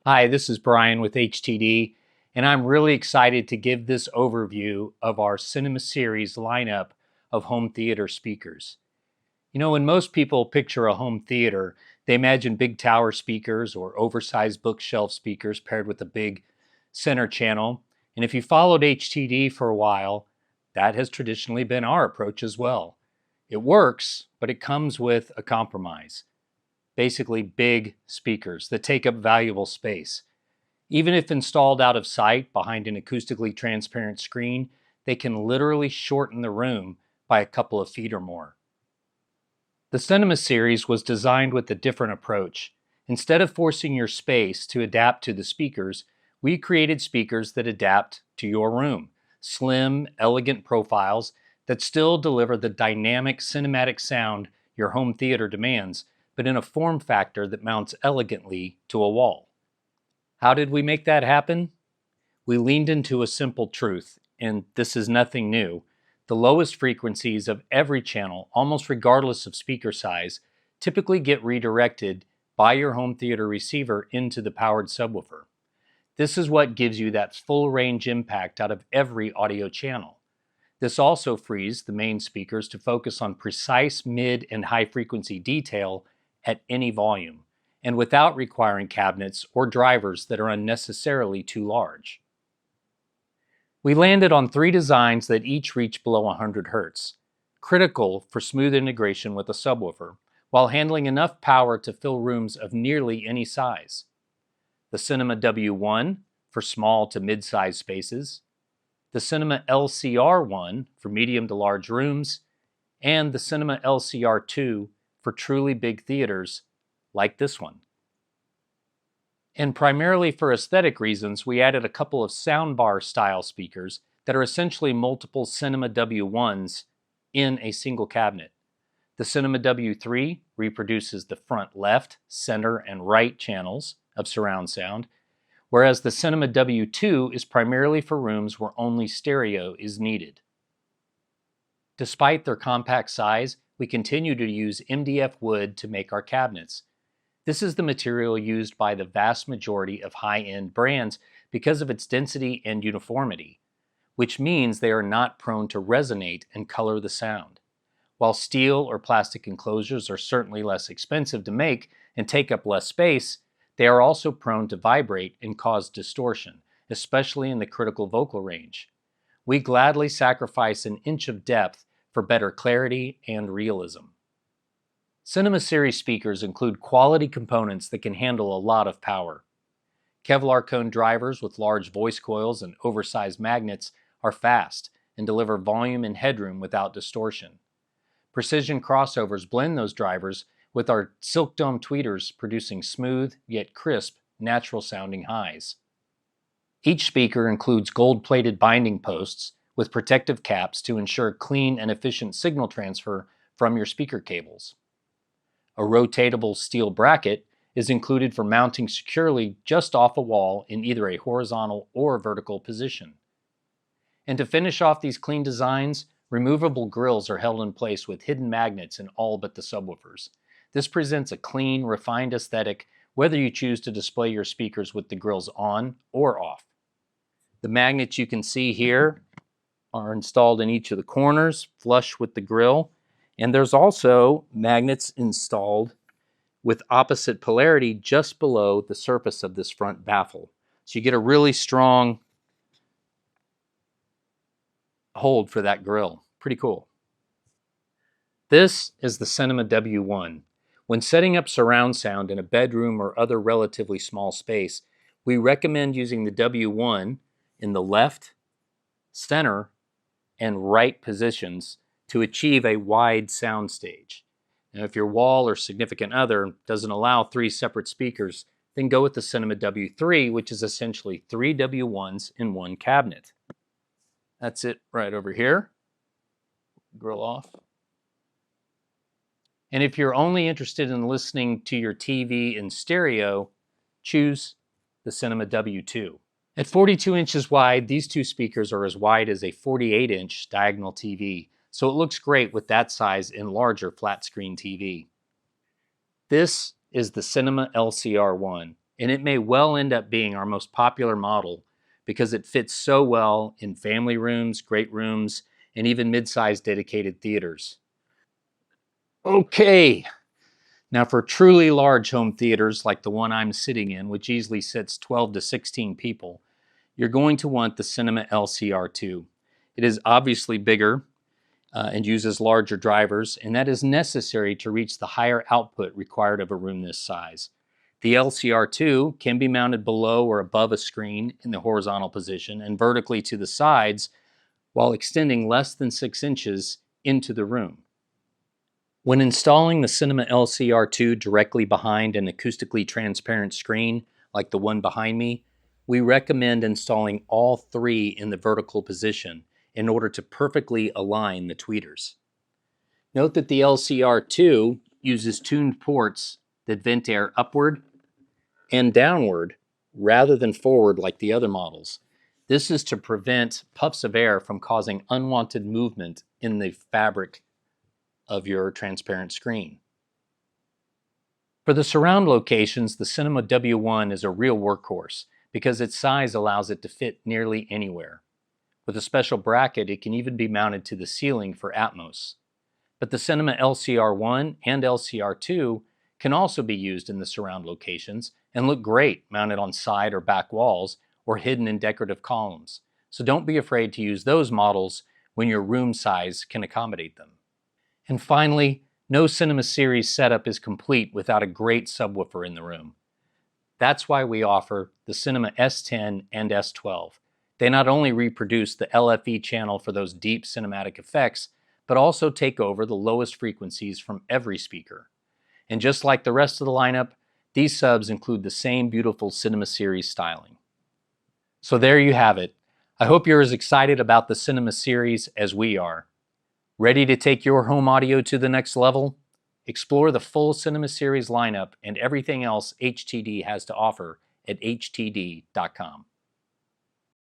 Hi, this is Brian with HTD, and I'm really excited to give this overview of our Cinema Series lineup of home theater speakers. You know, when most people picture a home theater, they imagine big tower speakers or oversized bookshelf speakers paired with a big center channel. And if you followed HTD for a while, that has traditionally been our approach as well. It works, but it comes with a compromise. Basically, big speakers that take up valuable space. Even if installed out of sight behind an acoustically transparent screen, they can literally shorten the room by a couple of feet or more. The Cinema Series was designed with a different approach. Instead of forcing your space to adapt to the speakers, we created speakers that adapt to your room. Slim, elegant profiles that still deliver the dynamic cinematic sound your home theater demands, but in a form factor that mounts elegantly to a wall. How did we make that happen? We leaned into a simple truth, and this is nothing new. The lowest frequencies of every channel, almost regardless of speaker size, typically get redirected by your home theater receiver into the powered subwoofer. This is what gives you that full range impact out of every audio channel. This also frees the main speakers to focus on precise mid and high frequency detail at any volume, and without requiring cabinets or drivers that are unnecessarily too large. We landed on 3 designs that each reach below 100 Hz, critical for smooth integration with a subwoofer, while handling enough power to fill rooms of nearly any size. The Cinema W1 for small to mid-sized spaces, the Cinema LCR1 for medium to large rooms, and the Cinema LCR2 for truly big theaters like this one. And primarily for aesthetic reasons, we added a couple of soundbar style speakers that are essentially multiple Cinema W1s in a single cabinet. The Cinema W3 reproduces the front left, center, and right channels of surround sound, whereas the Cinema W2 is primarily for rooms where only stereo is needed. Despite their compact size, we continue to use MDF wood to make our cabinets. This is the material used by the vast majority of high-end brands because of its density and uniformity, which means they are not prone to resonate and color the sound. While steel or plastic enclosures are certainly less expensive to make and take up less space, they are also prone to vibrate and cause distortion, especially in the critical vocal range. We gladly sacrifice an inch of depth for better clarity and realism. Cinema Series speakers include quality components that can handle a lot of power. Kevlar cone drivers with large voice coils and oversized magnets are fast and deliver volume and headroom without distortion. Precision crossovers blend those drivers with our silk dome tweeters, producing smooth yet crisp, natural sounding highs. Each speaker includes gold-plated binding posts with protective caps to ensure clean and efficient signal transfer from your speaker cables. A rotatable steel bracket is included for mounting securely just off a wall in either a horizontal or vertical position. And to finish off these clean designs, removable grills are held in place with hidden magnets in all but the subwoofers. This presents a clean, refined aesthetic whether you choose to display your speakers with the grills on or off. The magnets you can see here are installed in each of the corners, flush with the grill, and there's also magnets installed with opposite polarity just below the surface of this front baffle. So you get a really strong hold for that grill. Pretty cool. This is the Cinema W1. When setting up surround sound in a bedroom or other relatively small space, we recommend using the W1 in the left, center, and right positions to achieve a wide soundstage. Now, if your wall or significant other doesn't allow 3 separate speakers, then go with the Cinema W3, which is essentially 3 W1s in one cabinet. That's it right over here. Grill off. And if you're only interested in listening to your TV in stereo, choose the Cinema W2. At 42 inches wide, these 2 speakers are as wide as a 48-inch diagonal TV, so it looks great with that size in larger flat-screen TV. This is the Cinema LCR1, and it may well end up being our most popular model because it fits so well in family rooms, great rooms, and even mid-sized dedicated theaters. Okay, now for truly large home theaters like the one I'm sitting in, which easily sits 12 to 16 people, you're going to want the Cinema LCR2. It is obviously bigger and uses larger drivers, and that is necessary to reach the higher output required of a room this size. The LCR2 can be mounted below or above a screen in the horizontal position and vertically to the sides while extending less than 6 inches into the room. When installing the Cinema LCR2 directly behind an acoustically transparent screen, like the one behind me, we recommend installing all three in the vertical position in order to perfectly align the tweeters. Note that the LCR2 uses tuned ports that vent air upward and downward rather than forward like the other models. This is to prevent puffs of air from causing unwanted movement in the fabric of your transparent screen. For the surround locations, the Cinema W1 is a real workhorse because its size allows it to fit nearly anywhere. With a special bracket, it can even be mounted to the ceiling for Atmos. But the Cinema LCR1 and LCR2 can also be used in the surround locations and look great mounted on side or back walls or hidden in decorative columns. So don't be afraid to use those models when your room size can accommodate them. And finally, no Cinema Series setup is complete without a great subwoofer in the room. That's why we offer the Cinema S10 and S12. They not only reproduce the LFE channel for those deep cinematic effects, but also take over the lowest frequencies from every speaker. And just like the rest of the lineup, these subs include the same beautiful Cinema Series styling. So there you have it. I hope you're as excited about the Cinema Series as we are. Ready to take your home audio to the next level? Explore the full Cinema Series lineup and everything else HTD has to offer at htd.com.